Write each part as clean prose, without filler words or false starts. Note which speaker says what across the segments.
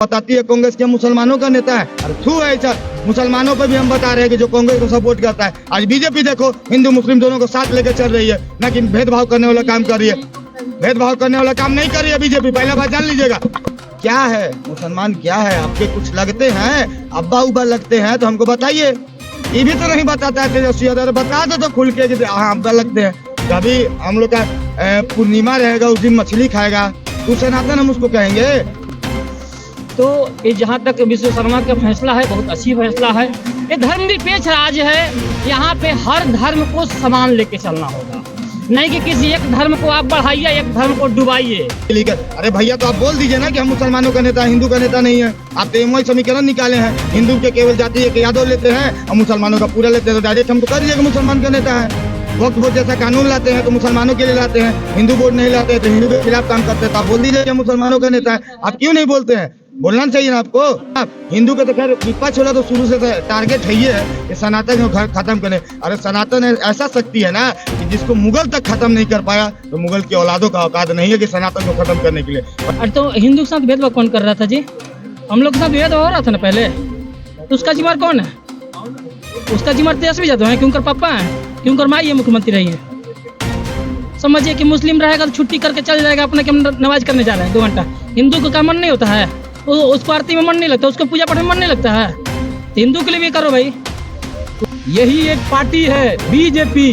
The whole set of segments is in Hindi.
Speaker 1: बताती है कांग्रेस के मुसलमानों का नेता है। अरे थू है ऐसा, मुसलमानों पर भी हम बता रहे हैं कि जो कांग्रेस को सपोर्ट करता है। आज बीजेपी देखो हिंदू मुस्लिम दोनों को साथ लेकर चल रही है, ना कि भेदभाव करने वाला काम कर रही है। भेदभाव करने वाला काम नहीं कर रही है बीजेपी, पहला बात जान लीजिएगा। क्या है मुसलमान, क्या है आपके कुछ लगते हैं, अब्बा उब्बा लगते हैं तो हमको बताइए। ये भी तो नहीं बताता है तेजस्वी यादव, बता दो तो खुल के कि हाँ अब्बा लगते हैं। कभी हम लोग का पूर्णिमा रहेगा उस दिन मछली खाएगा तो सनातन हम उसको कहेंगे।
Speaker 2: तो ये जहाँ तक विश्व शर्मा का फैसला है बहुत अच्छी फैसला है। ये धर्मनिरपेक्ष राज्य है, यहाँ पे हर धर्म को समान लेके चलना होगा, नहीं कि किसी एक धर्म को आप बढ़ाइए एक धर्म को डुबाइए।
Speaker 1: अरे भैया तो आप बोल दीजिए ना कि हम मुसलमानों का नेता हिंदू का नेता नहीं है। आप तो एमओआई समीकरण निकाले हैं, हिंदू के केवल जाति के यादव लेते हैं और मुसलमानों का पूरा लेते हैं, तो डायरेक्ट हम तो कर दीजिए मुसलमान का नेता है। वक्त बोर्ड जैसा कानून लाते हैं तो मुसलमानों के लिए लाते हैं, हिंदू बोर्ड नहीं लाते हैं तो हिंदू के खिलाफ काम करते हैं। तो आप बोल दीजिए कि मुसलमानों का नेता है। आप क्यों नहीं बोलते हैं? बोलना चाहिए ना आपको। आप हिंदू के तो खैर विपक्ष होला तो शुरू से टारगेट है ही है कि सनातन को खत्म करें। अरे सनातन ऐसा शक्ति है ना कि जिसको मुगल तक खत्म नहीं कर पाया, तो मुगल की औलादों का औकात नहीं है कि सनातन को खत्म करने के लिए।
Speaker 2: अरे तो हिंदू के साथ भेदभाव कौन कर रहा था जी? हम लोग के साथ भेदभाव हो रहा था ना पहले, तो उसका जिम्मेदार कौन है? उसका जिम्मेदार तेजस्वी यादव है, क्योंकि पापा है, क्योंकि माँ ये मुख्यमंत्री रही है। समझिए कि मुस्लिम रहेगा तो छुट्टी करके चल जाएगा, अपने के नमाज करने जा रहे हैं 2 घंटा। हिंदू को का मन नहीं होता है, उसको आरती में मन नहीं लगता, उसको पूजा पाठ में मन नहीं लगता है, तो हिंदू के लिए भी करो भाई।
Speaker 3: यही एक पार्टी है बीजेपी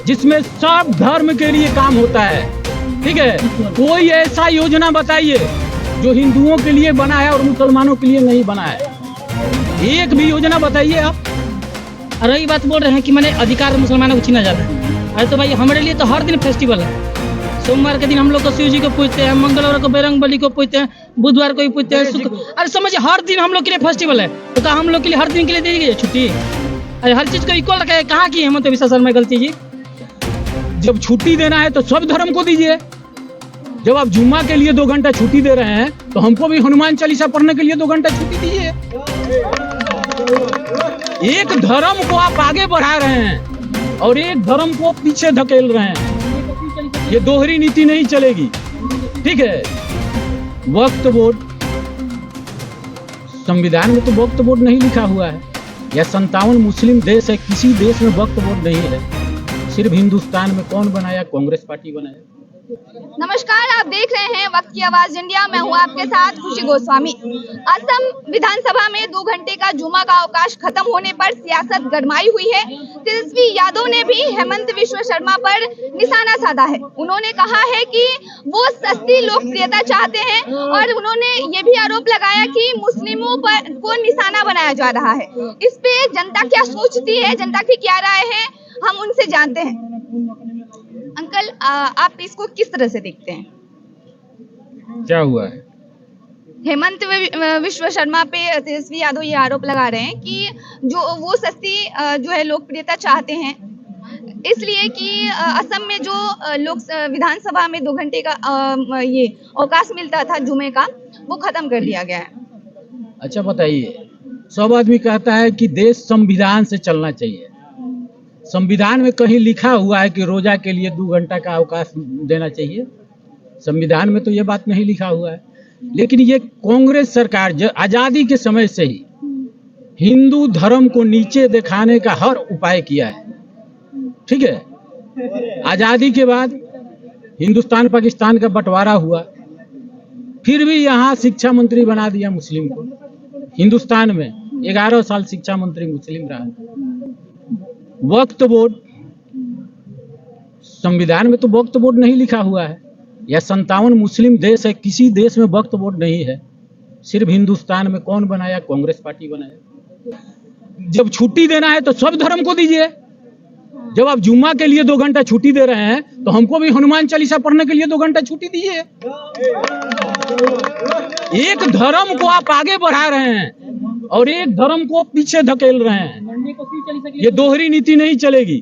Speaker 3: जिसमें सब धर्म के लिए काम होता है, ठीक है। कोई ऐसा योजना बताइए जो हिंदुओं के लिए बना है और मुसलमानों के लिए नहीं बना है, एक भी योजना बताइए आप।
Speaker 2: अरे ये बात बोल रहे हैं कि मैंने अधिकार मुसलमानों को छीना जाता है। अरे तो भाई हमारे लिए तो हर दिन फेस्टिवल है। सोमवार के दिन हम लोग को शिव जी को पूजते हैं, मंगलवार को बजरंग बली को पूजते हैं, बुधवार को भी पूजते हैं। अरे समझिए हर दिन हम लोग के लिए फेस्टिवल है, तो क्या हम लोग के लिए हर दिन के लिए दी गई छुट्टी? अरे हर चीज को इक्वल रखा है। कहाँ की हेमंत विश्व शर्मा गलती जी?
Speaker 3: जब छुट्टी देना है तो सब धर्म को दीजिए। जब आप जुम्मा के लिए 2 घंटा छुट्टी दे रहे हैं तो हमको भी हनुमान चालीसा पढ़ने के लिए 2 घंटा छुट्टी दीजिए। एक धर्म को आप आगे बढ़ा रहे हैं और एक धर्म को पीछे धकेल रहे हैं, ये दोहरी नीति नहीं चलेगी, ठीक है। वक्फ बोर्ड, संविधान में तो वक्फ बोर्ड नहीं लिखा हुआ है, या 57 मुस्लिम देश है, किसी देश में वक्फ बोर्ड नहीं है। सिर्फ हिंदुस्तान में कौन बनाया? कांग्रेस पार्टी बनाया।
Speaker 4: नमस्कार, आप देख रहे हैं वक्त की आवाज इंडिया। मैं हूं आपके साथ खुशी गोस्वामी। असम विधानसभा में 2 घंटे का जुमा का अवकाश खत्म होने पर सियासत गरमाई हुई है। तेजस्वी यादव ने भी हेमंत विश्व शर्मा पर निशाना साधा है। उन्होंने कहा है कि वो सस्ती लोकप्रियता चाहते हैं और उन्होंने ये भी आरोप लगाया कि मुस्लिमों पर को निशाना बनाया जा रहा है। इस पे जनता क्या सोचती है, जनता की क्या राय है, हम उनसे जानते हैं। अंकल, आप इसको किस तरह से देखते हैं?
Speaker 3: क्या हुआ है?
Speaker 4: हेमंत विश्व शर्मा पे तेजस्वी यादव ये आरोप लगा रहे हैं कि जो वो सस्ती जो है लोकप्रियता चाहते हैं, इसलिए कि असम में जो लोक विधानसभा में 2 घंटे का ये अवकाश मिलता था जुमे का, वो खत्म कर दिया गया है।
Speaker 3: अच्छा बताइए, सब आदमी कहता है कि देश संविधान से चलना चाहिए। संविधान में कहीं लिखा हुआ है कि रोजा के लिए 2 घंटा का अवकाश देना चाहिए? संविधान में तो ये बात नहीं लिखा हुआ है। लेकिन ये कांग्रेस सरकार आजादी के समय से ही हिंदू धर्म को नीचे दिखाने का हर उपाय किया है, ठीक है। आजादी के बाद हिंदुस्तान पाकिस्तान का बंटवारा हुआ, फिर भी यहाँ शिक्षा मंत्री बना दिया मुस्लिम को। हिंदुस्तान में 11 साल शिक्षा मंत्री मुस्लिम रहा। वक्फ बोर्ड, संविधान में तो वक्फ बोर्ड नहीं लिखा हुआ है, या 57 मुस्लिम देश है, किसी देश में वक्फ बोर्ड नहीं है। सिर्फ हिंदुस्तान में कौन बनाया? कांग्रेस पार्टी बनाया। जब छुट्टी देना है तो सब धर्म को दीजिए। जब आप जुम्मा के लिए 2 घंटा छुट्टी दे रहे हैं तो हमको भी हनुमान चालीसा पढ़ने के लिए 2 घंटा छुट्टी दीजिए। एक धर्म को आप आगे बढ़ा रहे हैं और एक धर्म को पीछे धकेल रहे हैं, ये दोहरी नीति नहीं चलेगी,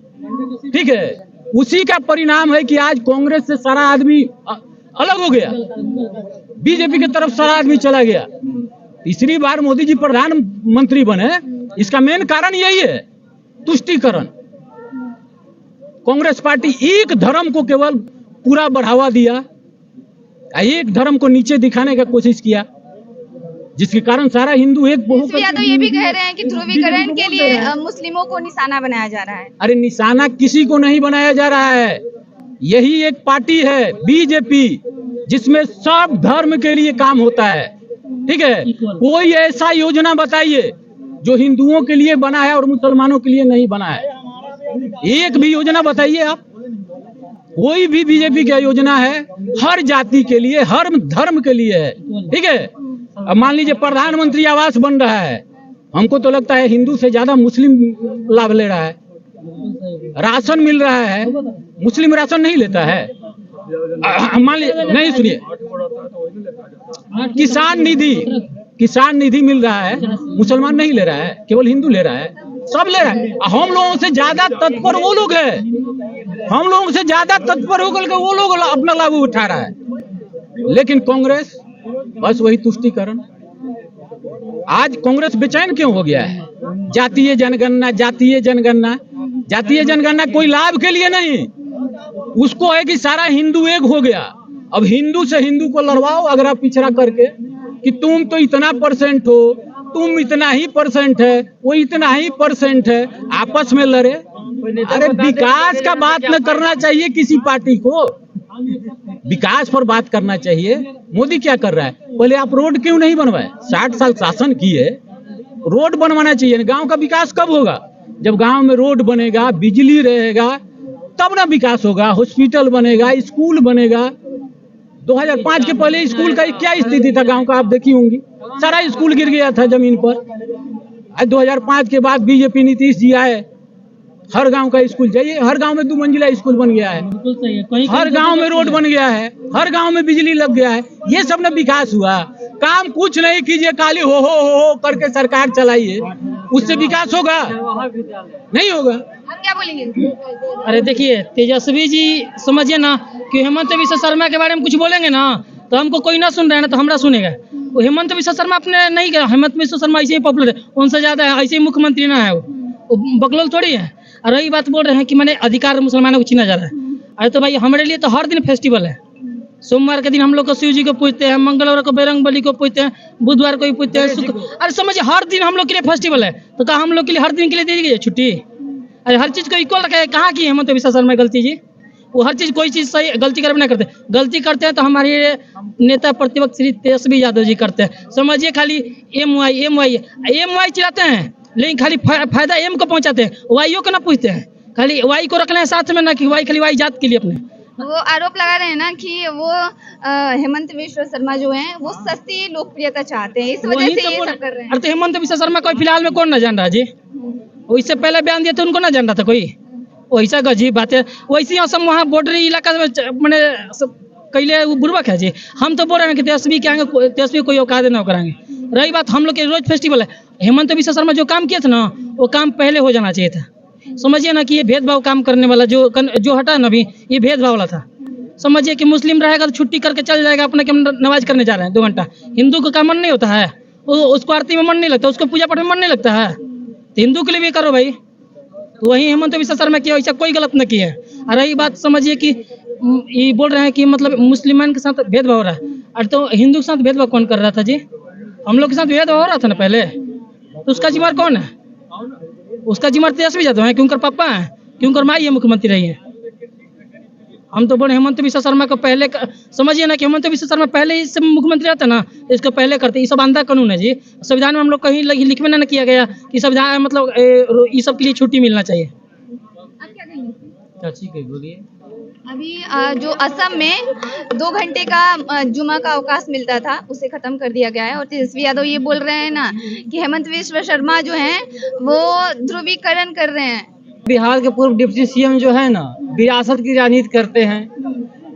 Speaker 3: ठीक है। उसी का परिणाम है कि आज कांग्रेस से सारा आदमी अलग हो गया, बीजेपी की तरफ सारा आदमी चला गया। तीसरी बार मोदी जी प्रधानमंत्री बने, इसका मेन कारण यही है, तुष्टीकरण। कांग्रेस पार्टी एक धर्म को केवल पूरा बढ़ावा दिया, एक धर्म को नीचे दिखाने का कोशिश किया। जिसके कारण सारा हिंदू एक
Speaker 4: तेजस्वी यादव ये भी कह रहे हैं कि ध्रुवीकरण के लिए मुस्लिमों को निशाना बनाया जा रहा है।
Speaker 3: अरे निशाना किसी को नहीं बनाया जा रहा है, यही एक पार्टी है बीजेपी जिसमें सब धर्म के लिए काम होता है, ठीक है। कोई ऐसा योजना बताइए जो हिंदुओं के लिए बना है और मुसलमानों के लिए नहीं बना है, एक भी योजना बताइए आप। कोई भी बीजेपी की योजना है हर जाति के लिए, हर धर्म के लिए है, ठीक है। अब मान लीजिए प्रधानमंत्री आवास बन रहा है, हमको तो लगता है हिंदू से ज्यादा मुस्लिम लाभ ले रहा है। राशन मिल रहा है, मुस्लिम राशन नहीं लेता है। मान लीजिए, नहीं सुनिए, किसान निधि मिल रहा है, मुसलमान नहीं ले रहा है, केवल हिंदू ले रहा है, सब ले रहा है। हम लोगों से ज्यादा तत्पर वो लोग हैं, हम लोगों से ज्यादा तत्पर होकर के वो लोग अपना लाभ उठा रहा है। लेकिन कांग्रेस बस वही तुष्टीकरण। आज कांग्रेस बेचैन क्यों हो गया है? जातीय जनगणना, जातीय जनगणना, जातीय जनगणना कोई लाभ के लिए नहीं, उसको है कि सारा हिंदू एक हो गया। अब हिंदू से हिंदू को लड़वाओ अगर पिछड़ा करके कि तुम तो इतना परसेंट हो, तुम इतना ही परसेंट है, वो इतना ही परसेंट है, आपस में लड़े। अरे विकास का बात न करना चाहिए किसी पार्टी को, विकास पर बात करना चाहिए। मोदी क्या कर रहा है? पहले आप रोड क्यों नहीं बनवाए? 60 साल शासन किए, रोड बनवाना चाहिए। गांव का विकास कब होगा? जब गांव में रोड बनेगा, बिजली रहेगा, तब ना विकास होगा। हॉस्पिटल बनेगा, स्कूल बनेगा। 2005 के पहले स्कूल का क्या स्थिति था गांव का, आप देखी होंगी, सारा स्कूल गिर गया था जमीन पर। आज 2005 के बाद बीजेपी नीतीश जी आए, हर गांव का स्कूल जाइए, हर गांव में 2 मंजिला स्कूल बन गया है, हर गांव में रोड बन गया है, हर गांव में बिजली लग गया है। ये सब ना विकास हुआ। काम कुछ नहीं कीजिए, खाली हो करके सरकार चलाइए, उससे विकास होगा? नहीं होगा।
Speaker 4: आप क्या बोलेंगे?
Speaker 2: अरे देखिए, तेजस्वी जी समझिए ना कि हेमंत विश्व शर्मा के बारे में कुछ बोलेंगे ना तो हमको कोई ना सुन रहा है ना तो हमरा सुनेगा। वो हेमंत विश्व शर्मा अपने नहीं किया, हेमंत विश्व शर्मा ऐसे ही पॉपुलर है, उनसे ज्यादा है, ऐसे ही मुख्यमंत्री ना है, वो बकलोल थोड़ी है। और रही बात बोल रहे हैं कि मैंने अधिकार मुसलमानों को छीना जा रहा है, अरे तो भाई हमारे लिए तो हर दिन फेस्टिवल है। सोमवार के दिन हम लोग को शिव जी को पूजते हैं, मंगलवार को बजरंग बली को पूजते हैं, बुधवार को भी पूजते हैं, अरे समझिए हर दिन हम लोग के लिए फेस्टिवल है। तो क्या हम लोग के लिए हर दिन के लिए दी गई है छुट्टी? अरे हर चीज को इक्वल रखा है। कहाँ की हेमंत विश्व शर्मा गलती जी? वो हर चीज, कोई चीज सही गलती कर नहीं करते, गलती करते हैं तो हमारे नेता प्रतिपक्ष श्री तेजस्वी यादव जी करते हैं। समझिए खाली एम वाई चिल्लाते हैं, लेकिन खाली फायदा एम को पहुंचाते हैं, वाईओ को ना पूछते हैं। खाली वाई को रखना है साथ में, ना कि वाई खाली वाई जात के लिए अपने।
Speaker 4: वो आरोप लगा रहे हैं ना कि वो हेमंत विश्व शर्मा जो हैं वो सस्ती लोकप्रियता चाहते हैं, इस वजह से ये सब कर रहे हैं।
Speaker 2: अरे तो हेमंत विश्व शर्मा कोई फिलहाल में कौन ना जान रहा जी? वो इससे पहले बयान दिए थे, उनको ना जान रहा था कोई? वैसा अजीब बात है। वैसे असम वहाँ बॉर्डरी इलाका में मैंने कैले बुर्बक है जी। हम तो बोल रहे हैं कि तेजस्वी के आगे, तेजस्वी कोई औकात न कराएंगे। रही बात हम लोग के रोज फेस्टिवल है, हेमंत विश्व शर्मा जो काम किए थे ना वो काम पहले हो जाना चाहिए था। समझिए ना कि ये भेदभाव काम करने वाला जो हटा ना अभी, ये भेदभाव वाला था। समझिए कि मुस्लिम रहेगा तो छुट्टी करके चल जाएगा, अपने के नमाज करने जा रहे हैं 2 घंटा। हिंदू का मन नहीं होता है, उसको आरती में मन नहीं लगता, उसको पूजा पाठ में मन नहीं लगता है, तो हिंदू के लिए भी करो भाई। तो वही हेमंत विश्व शर्मा किया, ऐसा कोई गलत न किया है। और रही बात समझिए कि ये बोल रहे हैं कि मतलब मुसलमान के साथ भेदभाव हो रहा है। अरे तो हिंदू के साथ भेदभाव कौन कर रहा था जी? हम लोग के साथ भेदभाव हो रहा था ना पहले, तो उसका जिम्मेदार कौन है? उसका जिम्मेदार तेजस्वी यादव है, क्योंकि पापा है, क्योंकि माई है मुख्यमंत्री रही है। हम तो बोले हेमंत विश्व शर्मा को पहले समझिए ना कि हेमंत विश्व शर्मा पहले ही से मुख्यमंत्री रहता ना, इसको पहले करते। ये सब आंधा कानून है जी, संविधान में हम लोग कहीं लिखवे ना किया गया कि संविधान मतलब ये सब के लिए छुट्टी मिलना चाहिए।
Speaker 4: आप क्या कहेंगे?
Speaker 3: ठीक है, बोलिए।
Speaker 4: अभी जो असम में 2 घंटे का जुमा का अवकाश मिलता था उसे खत्म कर दिया गया है, और तेजस्वी यादव ये बोल रहे हैं ना कि हेमंत विश्व शर्मा जो हैं वो ध्रुवीकरण कर रहे हैं।
Speaker 5: बिहार के पूर्व डिप्टी सीएम जो है ना, विरासत की राजनीति करते हैं।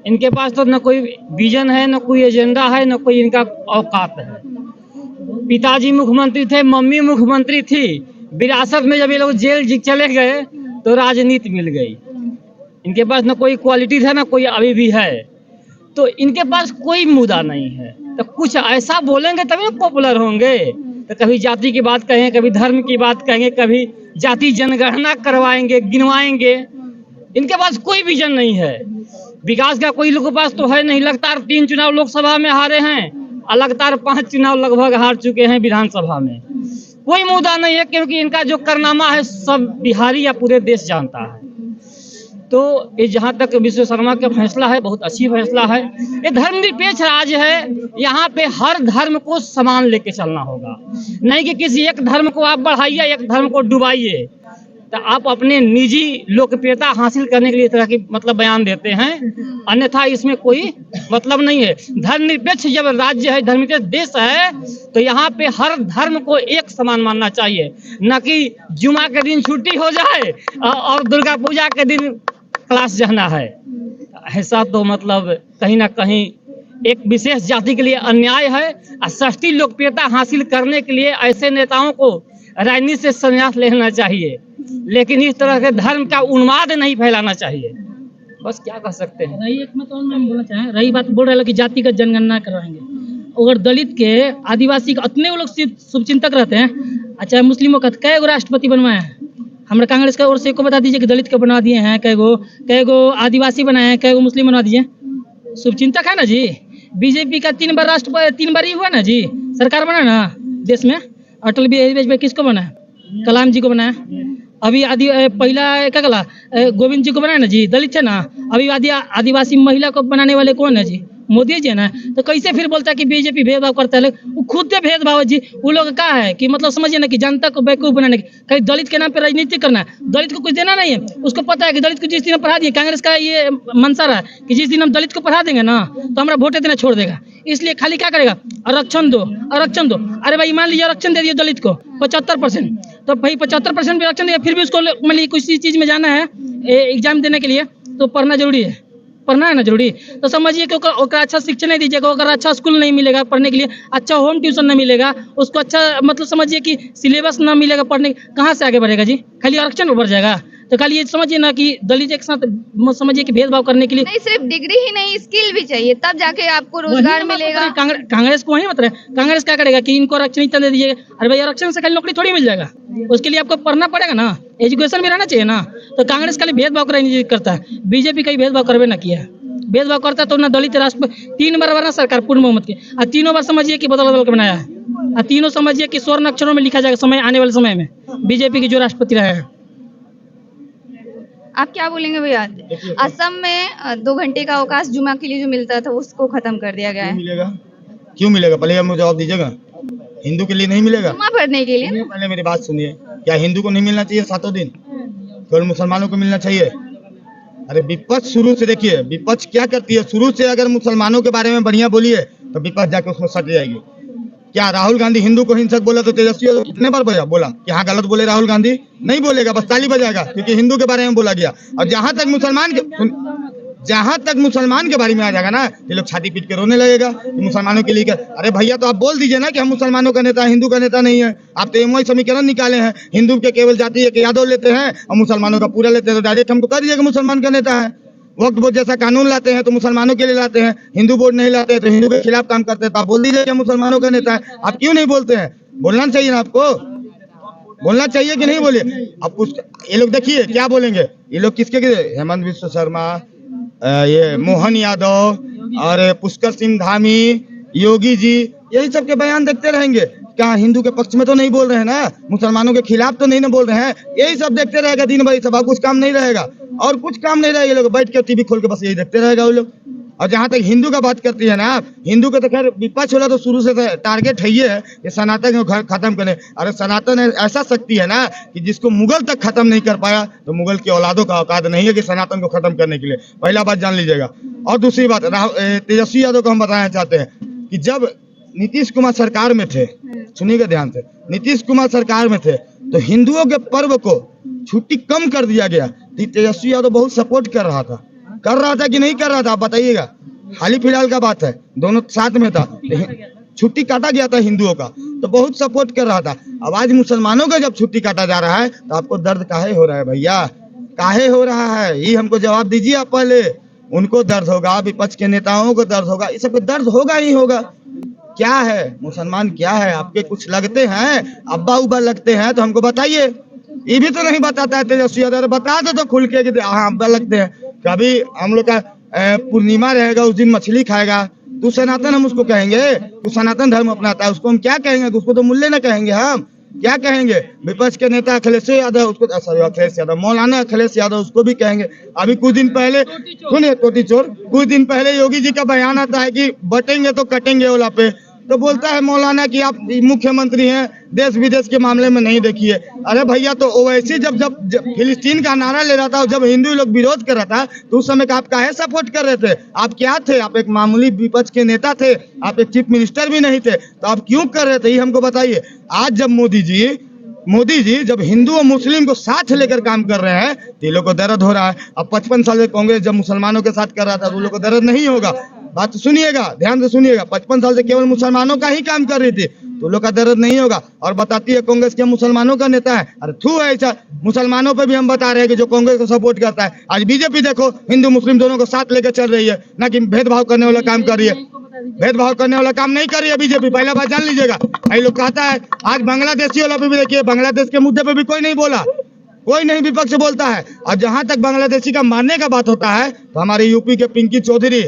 Speaker 5: इनके पास तो न कोई विजन है, न कोई एजेंडा है, न कोई इनका औकात है। पिताजी मुख्यमंत्री थे, मम्मी मुख्यमंत्री थी, विरासत में जब ये लोग जेल चले गए तो राजनीति मिल गई। इनके पास न कोई क्वालिटी था, न कोई अभी भी है। तो इनके पास कोई मुद्दा नहीं है, तो कुछ ऐसा बोलेंगे तभी ना पॉपुलर होंगे। तो कभी जाति की बात कहेंगे, कभी धर्म की बात कहेंगे, कभी जाति जनगणना करवाएंगे, गिनवाएंगे। इनके पास कोई विजन नहीं है, विकास का कोई लोगों के पास तो है नहीं। लगता 3 चुनाव लोकसभा में हारे हैं, लगातार 5 चुनाव लगभग हार चुके हैं विधानसभा में। कोई मुद्दा नहीं है, क्योंकि इनका जो कारनामा है सब बिहारी या पूरे देश जानता है। तो ये जहाँ तक विश्व शर्मा का फैसला है, बहुत अच्छी फैसला है। ये धर्मनिरपेक्ष राज्य है, यहाँ पे हर धर्म को समान लेके चलना होगा, नहीं कि किसी एक धर्म को आप बढ़ाइए, एक धर्म को डुबाइए। तो आप अपने निजी लोकप्रियता हासिल करने के लिए इस तरह की मतलब बयान देते हैं, अन्यथा इसमें कोई मतलब नहीं है। धर्मनिरपेक्ष जब राज्य है, धर्मनिरपेक्ष देश है, तो यहाँ पे हर धर्म को एक समान मानना चाहिए, न कि जुमा के दिन छुट्टी हो जाए और दुर्गा पूजा के दिन क्लास जाना है। ऐसा तो मतलब कहीं ना कहीं एक विशेष जाति के लिए अन्याय है। और सस्ती लोकप्रियता हासिल करने के लिए ऐसे नेताओं को राजनीति से संन्यास लेना चाहिए, लेकिन इस तरह के धर्म का उन्माद नहीं फैलाना चाहिए। बस क्या कर सकते हैं।
Speaker 2: रही एक मत और मैं बोलना चाहें, रही बात बोल रहे कि जातिगत जनगणना करवाएंगे, अगर दलित के आदिवासी के उतने वो लोग शुभचिंतक रहते हैं, अच्छा मुस्लिमों का कै गो राष्ट्रपति बनवाए हैं? हमारे कांग्रेस का ओर से को बता दीजिए कि दलित को बना दिए हैं, कै गो आदिवासी बनाए हैं, कै गो मुस्लिम बना दिए? शुभचिंतक है ना जी। बीजेपी का 3 बार राष्ट्रपति, 3 बार ही हुआ ना जी, सरकार बना ना देश में। अटल बिहारी वाजपेयी किसको बनाया? कलाम जी को बनाया। अभी पहला क्या कला गोविंद जी को बनाया ना जी, दलित है ना। अभी आदिवासी महिला को बनाने वाले कौन है जी? मोदी जी है ना। तो कैसे फिर बोलता है कि बीजेपी भेदभाव करता है? वो खुद से भेदभाव है जी। वो लोग क्या है कि मतलब समझिए ना कि जनता को बेवकूफ बनाने की, कहीं दलित के नाम पे राजनीति करना है, दलित को कुछ देना नहीं है। उसको पता है कि दलित को जिस दिन हम पढ़ा दिए, कांग्रेस का ये मंशा रहा है कि जिस दिन हम दलित को पढ़ा देंगे ना तो हमारा वोटे देना छोड़ देगा। इसलिए खाली क्या करेगा? आरक्षण दो, आरक्षण दो। अरे भाई मान लीजिए आरक्षण दे दिए दलित को 75%, तो भाई 75% भी आरक्षण दिया, फिर भी उसको मान लीजिए किसी चीज में जाना है एग्जाम देने के लिए, तो पढ़ना जरूरी है, पढ़ना है ना जरूरी। तो समझिए कि ओकरा अच्छा शिक्षा नहीं दीजिएगा, अगर अच्छा स्कूल नहीं मिलेगा पढ़ने के लिए, अच्छा होम ट्यूशन नहीं मिलेगा उसको, अच्छा मतलब समझिए कि सिलेबस ना मिलेगा पढ़ने, कहाँ से आगे बढ़ेगा जी? खाली आरक्षण पर बढ़ जाएगा। तो खाली ये समझिए ना कि दलित एक साथ समझिए कि भेदभाव करने के लिए
Speaker 4: नहीं, सिर्फ डिग्री ही नहीं, स्किल भी चाहिए, तब जाके आपको रोजगार मिलेगा।
Speaker 2: कांग्रेस को वही मतलब कांग्रेस क्या करेगा कि इनको आरक्षण इतना दे दीजिएगा। अरे भाई आरक्षण से खाली नौकरी थोड़ी मिल जाएगा, उसके लिए आपको पढ़ना पड़ेगा ना, एजुकेशन भी रहना चाहिए ना। तो कांग्रेस खाली भेदभाव करता है, बीजेपी कहीं भेदभाव करवे ना किया है। भेदभाव करता तो ना दलित राष्ट्र 3 बार बना सरकार पूर्ण बहुमत की, और 3 बार समझिए कि बदल बदल के बनाया है, और तीनों समझिए कि स्वर्ण अक्षरों में लिखा जाएगा समय आने वाले समय में बीजेपी के जो राष्ट्रपति रहे हैं।
Speaker 4: आप क्या बोलेंगे भैया? असम में 2 घंटे का अवकाश जुमा के लिए जो मिलता था उसको खत्म कर दिया गया है।
Speaker 1: क्यों मिलेगा? पहले आप मुझे जवाब दीजिएगा। हिंदू के लिए नहीं मिलेगा?
Speaker 4: जुमा पढ़ने के लिए।
Speaker 1: पहले मेरी बात सुनिए, क्या हिंदू को नहीं मिलना चाहिए 7 दिन? केवल मुसलमानों को मिलना चाहिए? अरे विपक्ष शुरू से देखिए, विपक्ष क्या करती है शुरू से, अगर मुसलमानों के बारे में बढ़िया बोलिए तो विपक्ष जाके उसमें सट जाएगी। क्या राहुल गांधी हिंदू को हिंसक बोला तो तेजस्वी यादव कितने बार बोला कि हाँ गलत बोले राहुल गांधी? नहीं बोलेगा, बस ताली बजाएगा, क्योंकि हिंदू के बारे में बोला गया। और जहां तक मुसलमान के बारे में आ जाएगा ना, ये लोग छाती पीट के रोने लगेगा कि मुसलमानों के लिए क्या। अरे भैया तो आप बोल दीजिए ना कि हम मुसलमानों का नेता, हिंदू का नेता नहीं है। आप तो एमओआई समीकरण निकाले हैं, हिंदू के केवल जाति एक यादव लेते हैं और मुसलमानों का पूरा लेते हैं, तो डायरेक्ट हमको कह दीजिएगा मुसलमान का नेता है। वक्त बोर्ड जैसा कानून लाते हैं तो मुसलमानों के लिए लाते हैं, हिंदू बोर्ड नहीं लाते हैं तो हिंदू के खिलाफ काम करते हैं, तो आप बोल दीजिए कि मुसलमानों का नेता है। आप क्यों नहीं बोलते हैं? बोलना चाहिए ना, आपको बोलना चाहिए कि नहीं? बोलिए आप। ये लोग देखिए क्या बोलेंगे, ये लोग किसके? हेमंत बिस्वा शर्मा, ये मोहन यादव और पुष्कर सिंह धामी, योगी जी, यही सब के बयान देखते रहेंगे। क्या हिंदू के पक्ष में तो नहीं बोल रहे हैं ना, मुसलमानों के खिलाफ तो नहीं ना बोल रहे हैं। यही सब देखते रहेगा दिन भर, सब कुछ काम नहीं रहेगा और कुछ काम नहीं रहेगा। ये लोग बैठ के टीवी खोल के बस यही देखते रहेगा वो लोग। और जहाँ तक हिंदू का बात करती है ना, हिंदू का तो खैर विपक्ष होला तो शुरू से टारगेट है ये है कि सनातन को खत्म करें। अरे सनातन ऐसा शक्ति है ना कि जिसको मुगल तक खत्म नहीं कर पाया, तो मुगल की औलादों का औकात नहीं है कि सनातन को खत्म करने के लिए। पहला बात जान लीजिएगा। और दूसरी बात, तेजस्वी यादव को हम बताना चाहते हैं कि जब नीतीश कुमार सरकार में थे, सुनिएगा ध्यान से, नीतीश कुमार सरकार में थे तो हिंदुओं के पर्व को छुट्टी कम कर दिया गया। तेजस्वी यादव बहुत सपोर्ट कर रहा था कि नहीं कर रहा था? आप बताइएगा। हाल ही फिलहाल का बात है, दोनों साथ में था, छुट्टी काटा गया था हिंदुओं का, तो बहुत सपोर्ट कर रहा था। अब आज मुसलमानों का जब छुट्टी काटा जा रहा है तो आपको दर्द काहे हो रहा है भैया? काहे हो रहा है ये हमको जवाब दीजिए आप। पहले उनको दर्द होगा, विपक्ष के नेताओं को दर्द होगा, इस सबको दर्द होगा ही होगा। क्या है मुसलमान? क्या है? आपके कुछ लगते हैं, अब्बा उब्बा लगते हैं तो हमको बताइए। ये भी तो नहीं बताता है तेजस्वी यादव। बता दो तो खुल के कि हाँ अब्बा लगते हैं। कभी हम लोग का पूर्णिमा रहेगा, उस दिन मछली खाएगा तू सनातन हम उसको कहेंगे? तू सनातन धर्म अपनाता है, उसको हम क्या कहेंगे? तो उसको तो मुल्ले ना कहेंगे, हम क्या कहेंगे? विपक्ष के नेता अखिलेश यादव, उसको अखिलेश यादव, मौलाना अखिलेश यादव, उसको भी कहेंगे। अभी कुछ दिन पहले सुनिए, टोटी चोर, कुछ दिन पहले योगी जी का बयान आता है कि बटेंगे तो कटेंगे ओला पे, तो बोलता है मौलाना कि आप मुख्यमंत्री हैं, देश विदेश के मामले में नहीं देखिए। अरे भैया, तो ओवैसी जब फिलिस्तीन का नारा ले रहा था, जब हिंदू लोग विरोध कर रहा था, तो उस समय आप काहे सपोर्ट कर रहे थे? आप क्या थे? आप एक मामूली विपक्ष के नेता थे, आप एक चीफ मिनिस्टर भी नहीं थे, तो आप क्यों कर रहे थे, ये हमको बताइए। आज जब मोदी जी जब हिंदू और मुस्लिम को साथ लेकर काम कर रहे हैं, तो ये लोग को दर्द हो रहा है। अब 55 साल से कांग्रेस जब मुसलमानों के साथ कर रहा था, तो लोग को दर्द नहीं होगा? बात सुनिएगा, ध्यान से सुनिएगा। 55 साल से केवल मुसलमानों का ही काम कर रही थी, तो लोग का दर्द नहीं होगा। और बताती है कांग्रेस के मुसलमानों का नेता है। अरे थू है ऐसा, मुसलमानों पे भी हम बता रहे हैं कि जो कांग्रेस को सपोर्ट करता है। आज बीजेपी देखो, हिंदू मुस्लिम दोनों को साथ लेकर चल रही है, ना कि भेदभाव करने वाला काम कर रही है। भेदभाव करने वाला काम नहीं कर रही है बीजेपी, पहला बात जान लीजिएगा। ये लोग कहता है, आज बांग्लादेशी वाला पे भी देखिए, बांग्लादेश के मुद्दे पे भी कोई नहीं बोला, कोई नहीं विपक्ष बोलता है। और जहां तक बांग्लादेशी का मारने का बात होता है, तो हमारे यूपी के पिंकी चौधरी,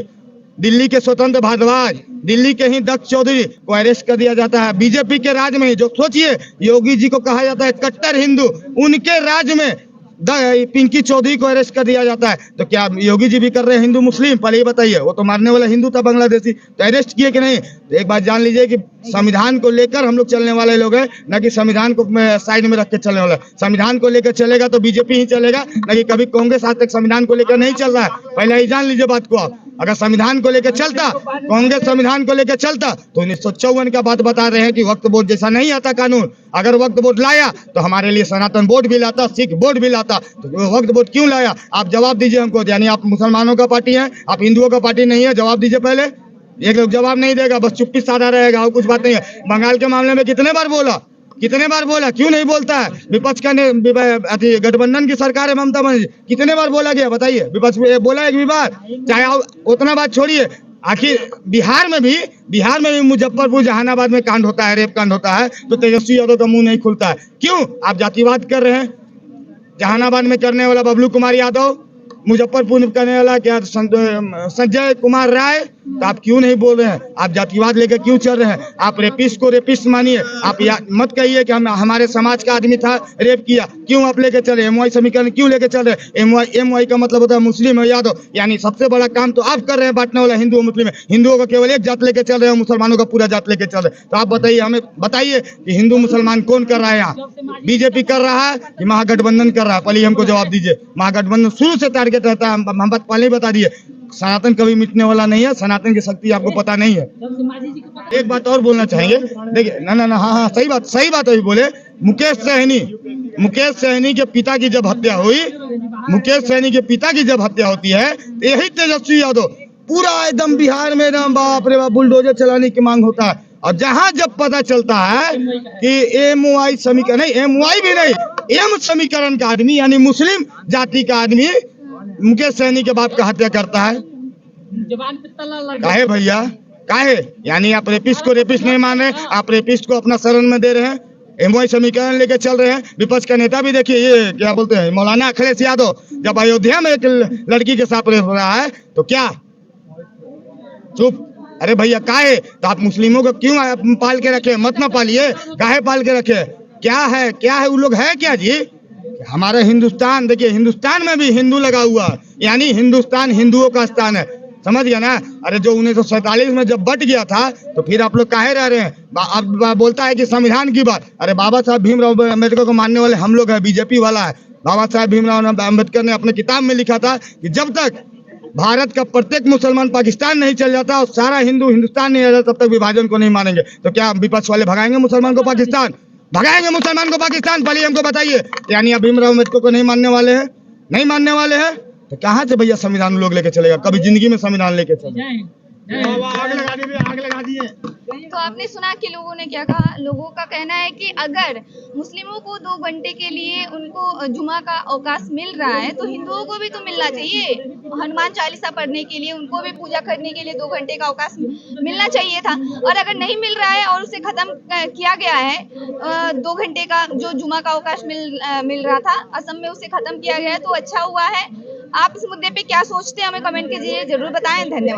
Speaker 1: दिल्ली के स्वतंत्र भारद्वाज, दिल्ली के ही दत्त चौधरी को अरेस्ट कर दिया जाता है बीजेपी के राज में ही। जो सोचिए, योगी जी को कहा जाता है कट्टर हिंदू, उनके राज में पिंकी चौधरी को अरेस्ट कर दिया जाता है। तो क्या योगी जी भी कर रहे हैं हिंदू मुस्लिम? पहले ये बताइए, वो तो मारने वाला हिंदू था बांग्लादेशी, तो अरेस्ट किए कि नहीं? तो एक बात जान लीजिए कि संविधान को लेकर हम लोग चलने वाले लोग हैं, ना कि संविधान को साइड में रख के चलने वाला। संविधान को लेकर चलेगा तो बीजेपी ही चलेगा, ना कि कभी कांग्रेस आज तक संविधान को लेकर नहीं चल रहा है। पहले ही जान लीजिए बात को आप। अगर संविधान को लेकर चलता, कांग्रेस संविधान को लेकर चलता, तो 1954 का बात बता रहे हैं कि वक्त बोर्ड जैसा नहीं आता कानून। अगर वक्त बोर्ड लाया तो हमारे लिए सनातन बोर्ड भी लाता, सिख बोर्ड भी लाता। तो वक्त बोर्ड क्यों लाया? आप जवाब दीजिए हमको। यानी आप मुसलमानों का पार्टी है, आप हिंदुओं का पार्टी नहीं है? जवाब दीजिए पहले। एक लोग जवाब नहीं देगा, बस चुप्पी साधा रहेगा और कुछ बात नहीं है। बंगाल के मामले में कितने बार बोला, क्यों नहीं बोलता है? विपक्ष का गठबंधन की सरकार है ममता बनर्जी, कितने बार बोला गया बताइए? विपक्ष में बोला एक भी बार? चाहे उतना बात छोड़िए, आखिर बिहार में भी मुजफ्फरपुर जहानाबाद में कांड होता है, रेप कांड होता है, तो तेजस्वी यादव का मुंह नहीं खुलता है। क्यों? आप जातिवाद कर रहे हैं। जहानाबाद में करने वाला बबलू कुमार यादव, मुजफ्फरपुर में करने वाला क्या संजय कुमार राय, तो आप क्यों नहीं बोल रहे हैं? आप जातिवाद लेकर क्यों चल रहे हैं? आप रेपिस्ट को रेपिस्ट मानिए, आप मत कहिए कि हमारे समाज का आदमी था, रेप किया। क्यों आप लेकर चल रहे? एमवाई समीकरण क्यों लेकर चल रहे? एमवाई का मतलब होता है मुस्लिम और यादव, यानी सबसे बड़ा काम तो आप कर रहे हैं बांटने वाला हिंदू और मुस्लिम है। हिंदुओं का केवल एक जात लेकर चल रहे हैं, मुसलमानों का पूरा जात लेकर चल रहे हैं। तो आप बताइए, हमें बताइए कि हिंदू मुसलमान कौन कर रहा है यहाँ? बीजेपी कर रहा है कि महागठबंधन कर रहा है? पहले हमको जवाब दीजिए। महागठबंधन शुरू से टारगेट रहता है, हम बात पहले ही बता दिए, सनातन कभी मिटने वाला नहीं है। सनातन की शक्ति आपको पता नहीं है। एक बात और बोलना चाहेंगे, देखिए ना, हाँ सही बात अभी बोले। मुकेश सहनी के पिता की जब हत्या हुई, होती है, यही तेजस्वी यादव पूरा एकदम बिहार में एकदम बाप रे बाप बुलडोजर चलाने की मांग होता है। और जहां जब पता चलता है कि एमवाई समीकरण नहीं, एमवाई भी नहीं, एम समीकरण का आदमी यानी मुस्लिम जाति का आदमी मुकेश सहनी के बाप का हत्या करता है, काहे भैया, काहे? यानी आप रेपिस्ट को रेपिस्ट नहीं मान रहे, आप रेपिस्ट को अपना शरण में दे रहे हैं, एमवाई समीकरण लेके चल रहे हैं। विपक्ष का नेता भी देखिए, ये क्या बोलते हैं, मौलाना अखिलेश यादव, जब अयोध्या में एक लड़की के साथ रेप हो रहा है, तो क्या चुप? अरे भैया काहे? तो आप मुस्लिमों को क्यों पाल के रखे? मत ना पालिए, काहे पाल के रखे? क्या है वो लोग है क्या जी? हमारा हिंदुस्तान देखिए, हिंदुस्तान में भी हिंदू लगा हुआ है, यानी हिंदुस्तान हिंदुओं का स्थान है, समझ गया ना? अरे जो 1947 में जब बट गया था, तो फिर आप लोग काहे रह रहे हैं? अब बोलता है कि संविधान की बात। अरे बाबा साहब भीमराव अम्बेडकर को मानने वाले हम लोग हैं, बीजेपी वाला है। बाबा साहब भीमराव अम्बेडकर ने अपने किताब में लिखा था कि जब तक भारत का प्रत्येक मुसलमान पाकिस्तान नहीं चल जाता और सारा हिंदू हिंदुस्तान नहीं आ जाता, तब तक विभाजन को नहीं मानेंगे। तो क्या विपक्ष वाले भगाएंगे मुसलमान को पाकिस्तान? पहले हमको बताइए। यानी आप भीमराव अम्बेडकर को नहीं मानने वाले हैं? तो कहाँ से भैया संविधान लोग लेके चलेगा? कभी जिंदगी में संविधान लेके चले? आग लगा दिए।
Speaker 4: तो आपने सुना कि लोगों ने क्या कहा। लोगों का कहना है कि अगर मुस्लिमों को 2 घंटे के लिए उनको जुमा का अवकाश मिल रहा है, तो हिंदुओं को भी तो मिलना चाहिए। हनुमान चालीसा पढ़ने के लिए, उनको भी पूजा करने के लिए 2 घंटे का अवकाश मिलना चाहिए था। और अगर नहीं मिल रहा है और उसे खत्म किया गया है, 2 घंटे का जो जुमा का अवकाश मिल रहा था, असम में उसे खत्म किया गया है, तो अच्छा हुआ है। आप इस मुद्दे पे क्या सोचते हैं, हमें कमेंट कीजिए, जरूर बताएं। धन्यवाद।